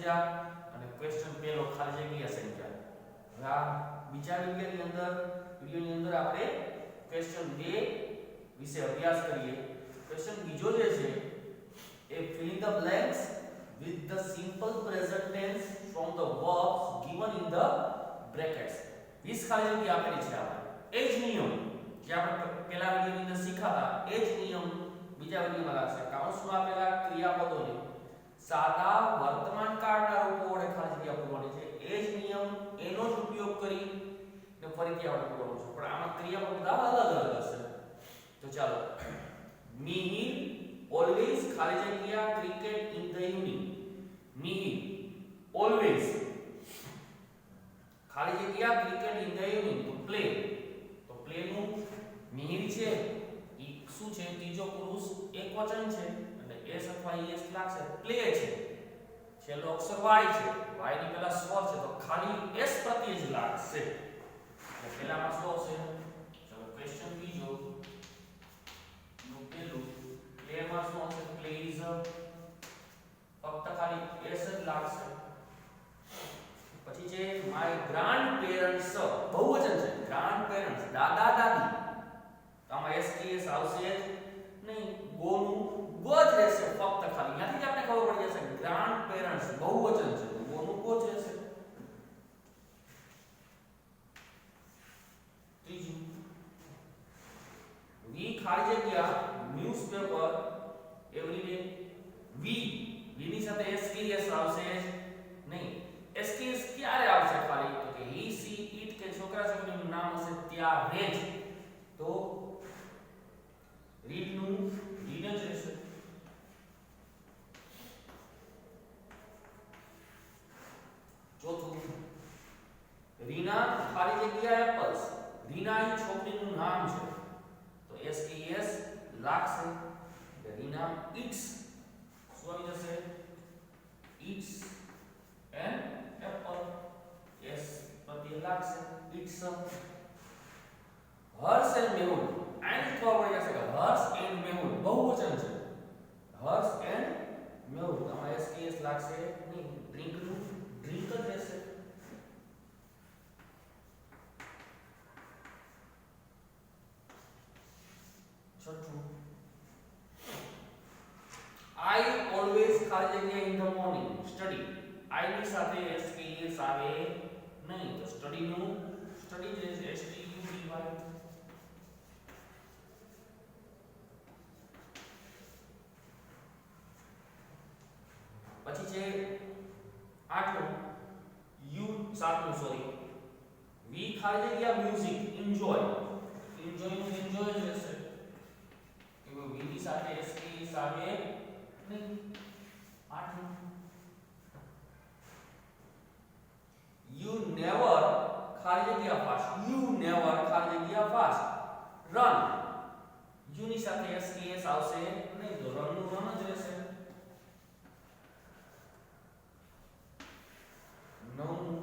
સંખ્યા અને ક્વેશ્ચન પહેલો ખાલી જગ્યા સંખ્યા. હવે આ બીજા વિડિયોની અંદર આપણે ક્વેશ્ચન 2 વિશે અભ્યાસ કરીએ. ક્વેશ્ચન બીજો જે છે એ fill the blanks with the simple present tense from the verbs given in the brackets. 20 ખાલી જગ્યા આપેલી છે આપણે. એ જ નિયમ જે આપણે પહેલા વિડિયોની અંદર શીખ્યા હતા એ જ નિયમ બીજા વિડિયોમાં લાગશે. કૌંસમાં આપેલા ક્રિયાપદોને સાદા વર્તમાન કાળના રૂપો વડે ખાલી જગ્યા પૂરવાની છે. એ જ નિયમ એનો જ ઉપયોગ કરી ને ફરીથી આપણે પૂરવાનું છે. પણ આમાં ક્રિયાપદ બધા અલગ અલગ હશે. તો ચાલો. મિહિર always ખાલી જગ્યા cricket in the evening. Mihir always ખાલી જગ્યા cricket in the evening to play. તો play નું મિહિર છે ઈ શું છે? ત્રીજો પુરુષ એકવચન છે એટલે s અથવા es લાગશે. play છે છેલ્લો અક્ષર y છે. y ની પહેલા સ્વર છે તો ખાલી s પ્રત્યય જ લાગશે. એટલે પહેલામાં શું આવશે? ચલો ક્વેશ્ચન બીજો નું પહેલું play માં શું આવશે? plays ફક્ત ખાલી s જ લાગશે. પછી છે my grandparents બહુવચન છે. grandparents દાદા દાદી તો આમાં s કે s આવશે જ નહીં. ગો નું ગો જ રહેશે ફક્ત ખાલી. ત્યાંથી જ આપણે ખબર પડી જશે grandparents બહુવચન છે તો ગો નું ગો જ રહેશે. ત્રીજું વી ખાલી જગ્યા ન્યૂઝપેપર એવરીડે. વી ની સાથે s કે s આવશે જ નહીં. s કે s ક્યારે આવશે ખાલી? તો કે he she it કે છોકરા છોકરીનું નામ હશે ત્યારે જ. તો રીડ નું રીડ જ રહેશે. ચોથું રીના ખાલી જગ્યા એપલ્સ. રીના એ છોકરીનું નામ છે તો s કે s લાગશે. રીના eats શું આવી જશે? eats an apple. s પ્રત્યય લાગશે eats. હર્ષ એન્ડ મેહુલ આની ખબર પડી જશે કે હર્ષ એન્ડ મેહુલ બહુવચન છે. હર્ષ એન્ડ મેહુલ આમાં s કે s લાગશે નહીં. ડ્રિંક નું ડ્રિંક જ રહેશે. છઠ્ઠું I always ખાલી જગ્યા in the morning study. I ની સાથે s કે s આવે નહીં તો study નું study જે છે s t u d y. પછી છે આઠમું સાતમું સોરી વી ખાલી જગ્યા મ્યુઝિક એન્જોય. એન્જોય નું એન્જોય જ રહેશે કે વી ની સાથે s કે s આવે નહીં. આઠમું you never ખાલી જગ્યા fast. you never ખાલી જગ્યા fast run. you ની સાથે s કે s આવશે નહીં તો run નું run જ રહેશે. નવમું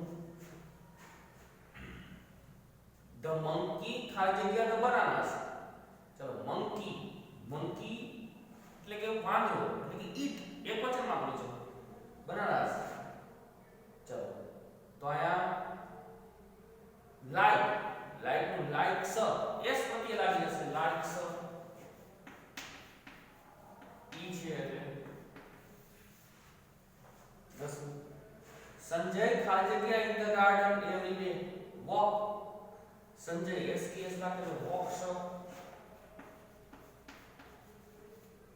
the monkey ખાલી જગ્યા the bananas. ચલો monkey monkey એટલે કે વાંદરો એટલે કે eat એકવચનમાં બોલું છું bananas. ચલો તો આયા લાઈક લાઈક નું લાઈક્સ s પ્રત્યય લાગી જશે લાઈક્સ. ઈ છે એટલે 10. સંજય ખાલી જગ્યા in the garden every day walk. Sanjay s કે s લાગે તો walks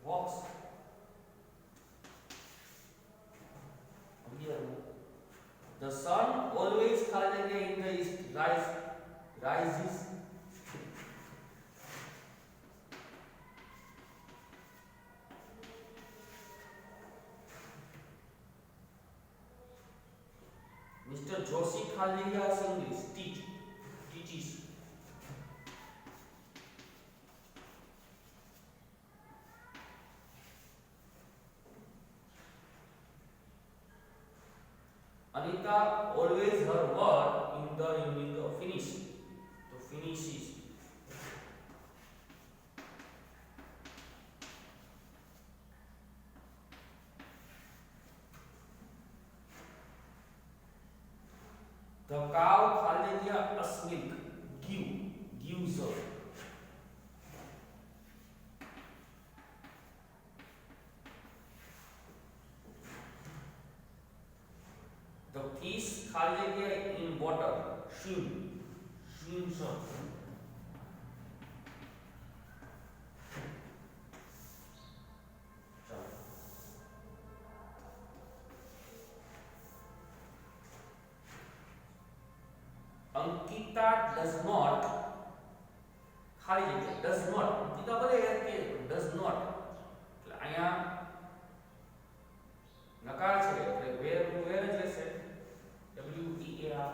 walks. The sun always ખાલી જગ્યા in the east rises. Mr. Joshi ખાલી જગ્યા English teaches. Anita always her work in the evening finish. So finishes. The cow ખાલી જગ્યા us milk. Give. Gives us. The fish ખાલી જગ્યા in water. Swim. Swims on. Ankita does not ખાલી જગ્યા does not Ankita બોલે કે does not એટલે અહીંયા નકાર છે એટલે where નું where જ રહેશે W E A R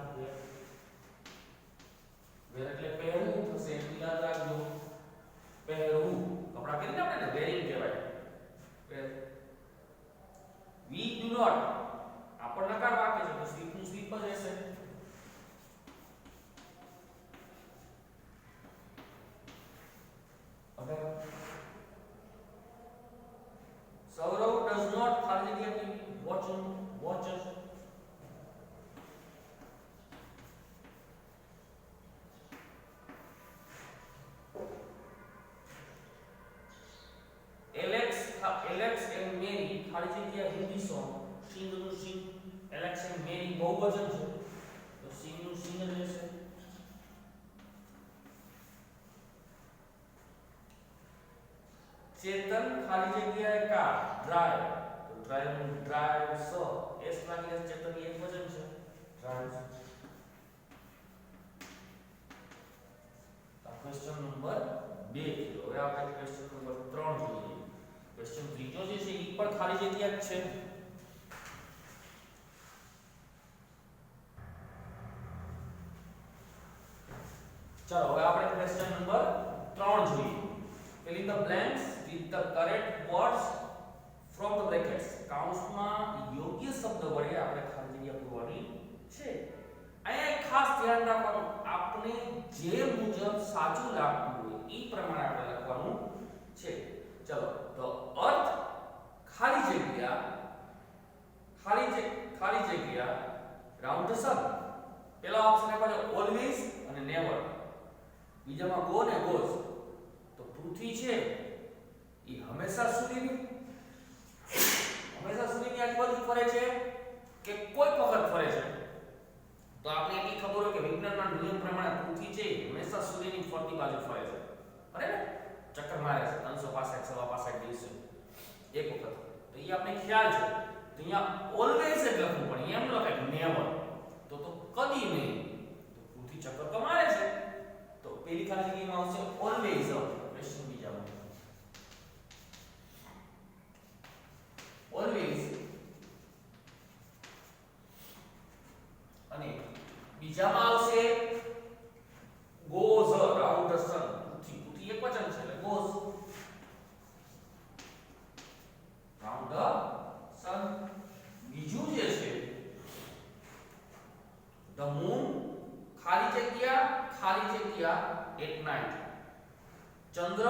where એટલે પહેરવું થશે યાદ રાખજો પહેરવું કપડા પહેરીને આપણે વેરિંગ કહેવાય wear we do not આપણ નકાર વાક્ય છે તો સ્લીપ નું સ્લીપ જ રહેશે Saurav does not ખાલી જગ્યા watches Alex and Mary ખાલી જગ્યા હિન્દી સોંગ sing નું sing Alex and Mary બહુવચન છે તો sing નું sing જ રહેશે चेतन खाली जगह कार ड्राइव तो ड्राइव ड्राइव सो एस लागे चेतन एक वचन છે ड्राइव આ ક્વેશ્ચન નંબર 2 થયો હવે આપણે ક્વેશ્ચન નંબર 3 જોઈએ ક્વેશ્ચન ત્રીજો જે છે ઈ પણ ખાલી જગ્યા જ છે ચાલો હવે આપણે ક્વેશ્ચન નંબર 3 જોઈએ fill in the blanks with the correct words from the brackets કૌંસમાં યોગ્ય શબ્દ વડે આપણે ખાલી જગ્યા પૂરવાની છે અહીંયા એક ખાસ ધ્યાન રાખવાનું આપણે જે મુજબ સાચું લાગતું હોય ઈ પ્રમાણે આપણે લખવાનું છે ચલો તો અર્થ ખાલી જગ્યા રાઉન્ડ ધ સન પહેલા ઓપ્શન આપ્યો છે ઓલવેઝ અને નેવર બીજામાં ગો ને ગોઝ તો પૃથ્વી છે એ હંમેશા સુધીની આજુબાજુ ફરે છે કે કોઈ વખત ફરે છે તો આપણે એટલી ખબર હોય કે વિજ્ઞાનના નિયમ પ્રમાણે પૃથ્વી છે હંમેશા સૂર્યની ફરતી બાજુ ફરે છે બરાબર ચક્કર મારે છે 365 65 દિવસે એક વખત તો એ આપણે ખ્યાલ છે તો અહીંયા ઓલવેઝ જ લખવું પડે એમ લખાય નેવર તો કદી નહીં તો પૃથ્વી ચક્કર તો મારે છે તો પેલી ખાલી જગ્યામાં આવશે ઓલવેઝ ક્વેશ્ચન બીજામાં ઓલવેઝ અને બીજામાં આવશે goes around the sun પૃથ્વી એક વચન છે એટલે goes round the sun બીજું જે છે the moon ખાલી જગ્યા at night ચંદ્ર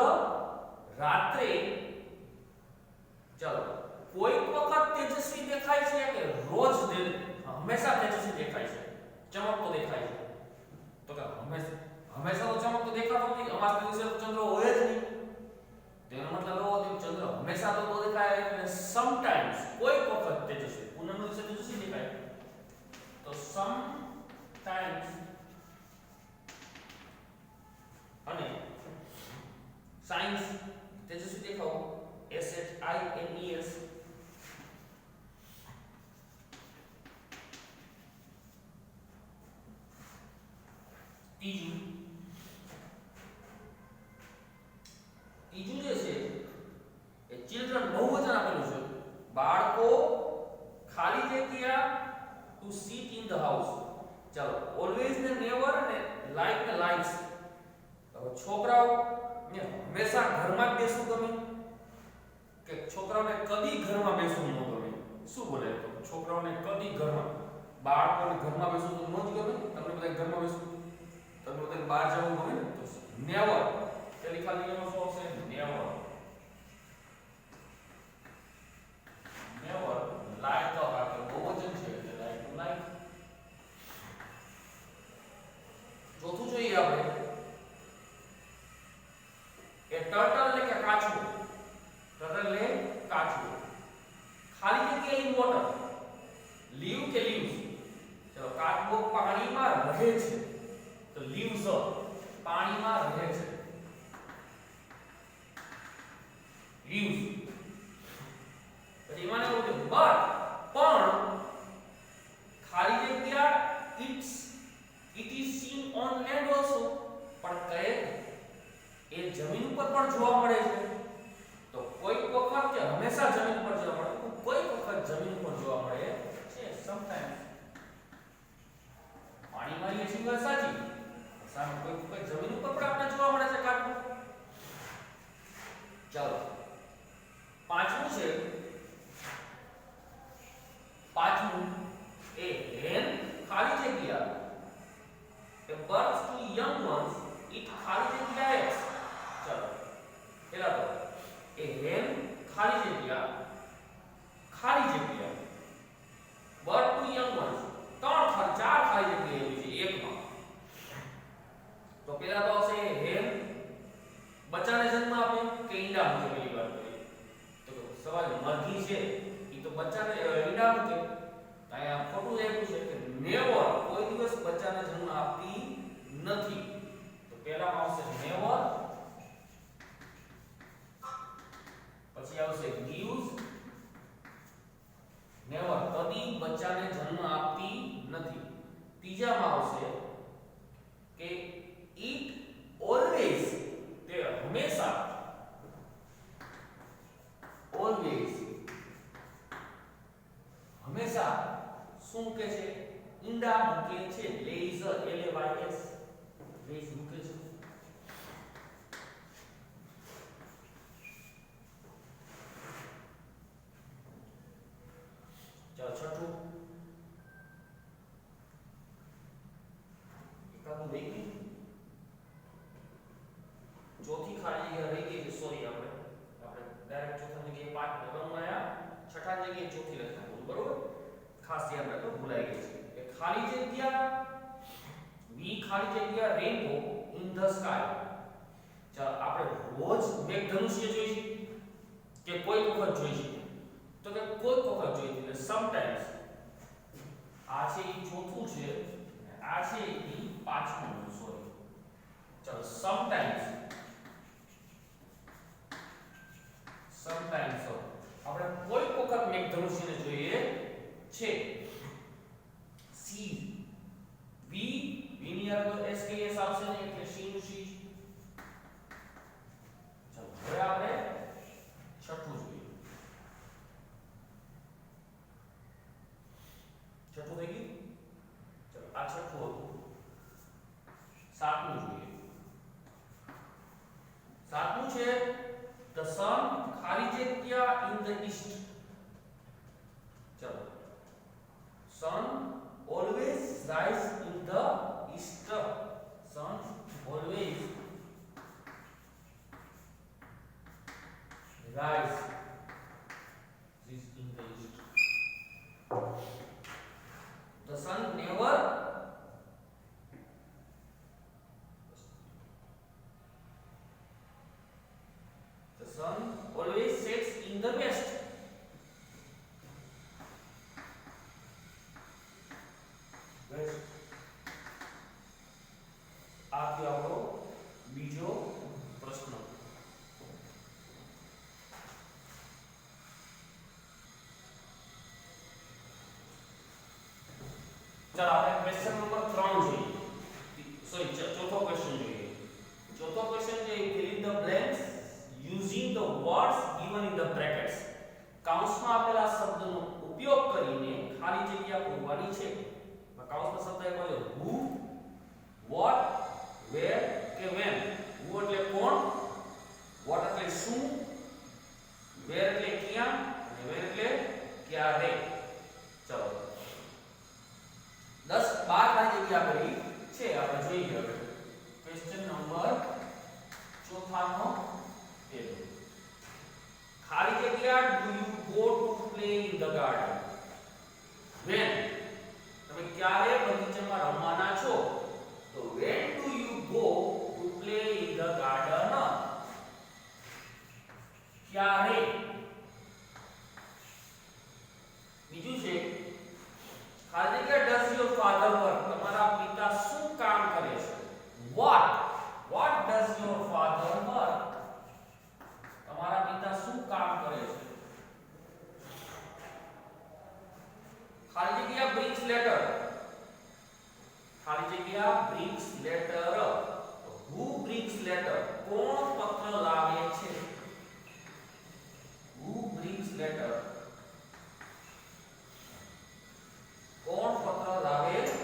રાત્રે ચલો કોઈક વખત તેજસ્વી દેખાય છે કે રોજ હંમેશા તેજસ્વી દેખાય છે ચમકતો દેખાય છે તો કે હંમેશા તો ચમકતો દેખાતો નથી અમાસ દિવસે તો ચંદ્ર હોય જ નહીં તેનો મતલબ એવો કે ચંદ્ર હંમેશા તો દેખાય એટલે સમટાઈમ્સ કોઈક વખત તેજસ્વી પૂનમનો દિવસે તેજસ્વી દેખાય તો સમટાઈમ્સ અને સાયન્સ તેજસ્વી દેખાવ SHINES ત્રીજું જે છે એ ચિલ્ડ્રન બહુવચન આપેલું છે બાળકો ખાલી જગ્યા to sit in the house ચાલો ઓલવેઝ ને નેવર ને લાઈક ને લાઈક્સ હવે છોકરાઓ ને હંમેશા ઘરમાં જ બેસવું ગમે કે છોકરાઓને કદી ઘરમાં બેસવું ન ગમે શું બોલે તો છોકરાઓને કદી ઘરમાં બાળકોને ઘરમાં બેસવું તો ન જ ગમે તમને બધા ઘરમાં બેસવું તમને બધા બહાર જવું ગમે ને તો નેવર પેલી ખાલી એનો શું આવશે નેવર લાઈક તો આપણે બહુવચન છે એટલે લાઈક ટુ લાઈક લીવ કે લીવ્સ? ચલો કાચબો પાણીમાં રહે છે તો લીવ્સ પાણીમાં રહે છે લીવ્સ. પછી એમાં એવું છે બટ પણ ખાલી જગ્યા it is seen on land also, પણ કહે એ જમીન ઉપર પણ જોવા મળે છે. તો કોઈક વખત કે હંમેશા જમીન પર જોવા મળે, કોઈક વખત જમીન પર જોવા મળે છે. સમટાઈમ્સ પાણીમાં એ સિંગલ સાચી, સામે કોઈક વખત જમીન ઉપર પણ આપણે જોવા મળે છે કાચબો. ચાલો પાંચમું છે, પાંચમું એ hen ખાલી જગ્યા a birth to young ones it ખાલી જગ્યા x. ચાલો પેલા તો એ hen ખાલી જગ્યા birth to young ones ચાર ખાલી જગ્યા એવી છે એકમાં. તો પેલા તો આવશે hen બચ્ચાને જન્મ આપે કે ઈંડા મૂકે. પેલી વાત કરીએ તો સવાલ મરઘી છે ઈ તો બચ્ચાને ઈંડા મૂકે. અહીંયા ખોટું એવું છે કે નેવર કોઈ દિવસ બચ્ચાને જન્મ આપતી નથી. તો પહેલામાં આવશે નેવર, પછી આવશે gives, નેવર કદી બચ્ચાને જન્મ આપતી નથી. ત્રીજામાં આવશે કે it always, તે હંમેશા, always હંમેશા શું કે છે? ઈંડા મૂકે છે. lays, lays, lays મૂકે છે. ચાલો છઠ્ઠું, એકાદું રહી ગયું, ચોથી ખાલી જગ્યા રહી ગઈ છે. સોરી, આપણે ડાયરેક્ટ ચોથા જગ્યાએ પાંચ લખવાનું આયા, છઠ્ઠા જગ્યાએ ચોથી લખવાનું, બરોબર? ખાસ ધ્યાન રાખો, ભૂલાઈ ગઈ છે. એ ખાલી જગ્યા વી ખાલી જગ્યા રેનબો ઇન ધ સ્કાય. ચાલો આપણે રોજ મેઘધનુષ્ય જોઈ છે કે કોઈ વખત જોઈ છે? તો કે કોઈ વખત જોઈ છે. સમટાઈમ્સ આ છે ઈ ચોથું છે, આ છે ઈ પાંચમું. સોરી, ચાલો સમટાઈમ્સ આપણે કોઈ વખત મેઘધનુષ્યને જોઈએ છે. સી વી વિનિયર તો એસકેએસ આવશે ને એટલે સી નું સી. ચાલો હવે આપણે છઠ્ઠું જોઈએ. છઠ્ઠું થઈ ગયું. ચાલો આ છઠ્ઠું હતું. સાતમું જોઈએ. સાતમું છે the sun ખાલી જગ્યા in the east. ચલો sun always rise in the east. sun always rise is in the east. The sun never sun always sets in the west. West. આ થયો આપણો બીજો પ્રશ્ન. ચાલો આપણે ક્વેશ્ચન નંબર 3 જોઈએ. સોરી, ચોથો ક્વેશ્ચન જોઈએ. ચોથો ક્વેશ્ચન છે fill in the blanks using the words given in the brackets. કૌંસમાં આપેલા શબ્દનો ઉપયોગ કરીને ખાલી જગ્યા પૂરવાની છે. કૌંસમાં શબ્દ એ બોલ્યો who, what, where કે when. who એટલે કોણ, what એટલે શું, where એટલે ક્યાં અને when એટલે ક્યારે. ચલો 10 12 ખાલી જગ્યા કરી છે. આપણે જોઈએ હવે ક્વેશ્ચન નંબર ચોથાનો પહેલો. ખાલી જગ્યા do you go to play in the garden? when તમે ક્યારે બગીચામાં રમવાના છો? તો when do you go to play in the garden? ક્યારે. ખાલી જગ્યા brings letter. ખાલી જગ્યા brings letter. Who brings letter? કોણ પત્ર લાવે છે? Who brings letter? કોણ પત્ર લાવે છે?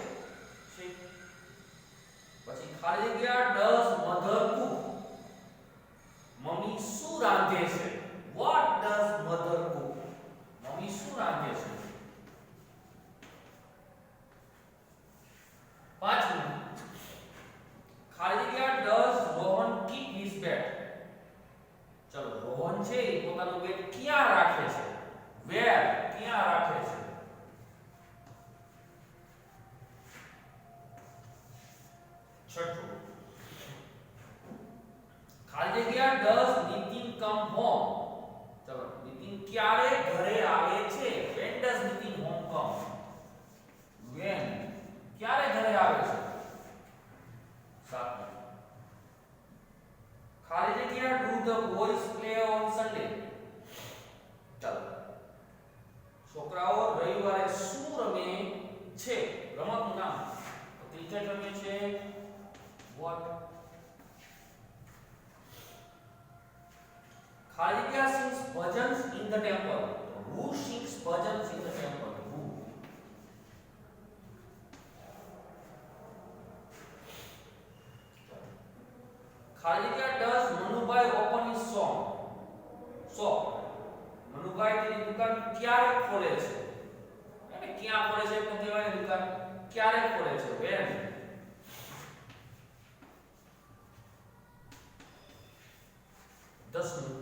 પછી ખાલી જગ્યા does mother cook? મમ્મી શું રાંધે છે? What does mother cook? Mummy શું રાંધે છે? પાંચમું ખાલી જગ્યા does Rohan keep his bed? ચલો રોહન છે એ પોતાનું બેટ ક્યાં રાખે છે? Where? ક્યાં રાખે છે? છઠ્ઠું ખાલી જગ્યા does Nitin come home? ચલો નીતિન ક્યારે ઘરે આવે છે? When does Nitin home come? When? ક્યારે ઘરે આવે છે? સાતમું ખાલી જગ્યા do the boys play on Sunday? ચાલો છોકરાઓ રવિવારે શું રમે છે? રમતનું નામ. ક્રિકેટ રમે છે. What? ખાલી જગ્યા sings bhajans in the temple? Who sings bhajans in the temple? Who? ખાલી જગ્યા does Manubhai open his shop? Manubhai તેની દુકાન ક્યારે ખોલે છે? એટલે ક્યાં ખોલે છે પણ કહેવાય દુકાન ક્યારે ખોલે છે? When? દસમું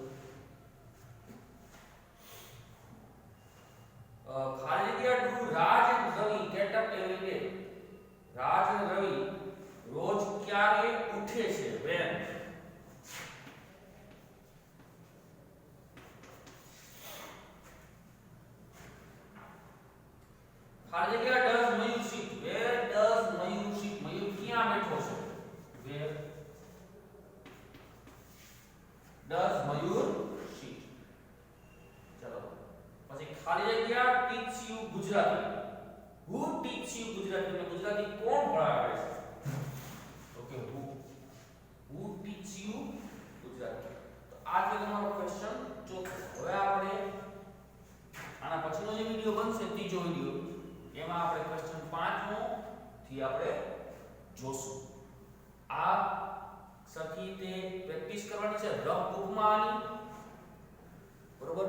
ખાલી જગ્યા do Raj and Ravi get up every day? રાજ અને રવિ રોજ ક્યારે ઉઠે છે? When? ખાલી જગ્યા does Mayur sit? Where does Mayur sit? મયુર ક્યાં બેઠો છે? Where does Mayur sit? ચલો પછી ખાલી જગ્યા teach you Gujarati? Who teach you Gujarati? તમને ગુજરાતી કોણ ભણાવે છે? Okay who teach you Gujarati? તો આ છે તમારો ક્વેશ્ચન ચોથો. હવે આપણે આના પછીનો જે વિડિયો બનશે ત્રીજો વિડિયો એમાં આપણે ક્વેશ્ચન 5 નો થી આપણે જોશું. આ સરખી રીતે પ્રેક્ટિસ કરવાની છે રફ બુકમાં આની. બરોબર?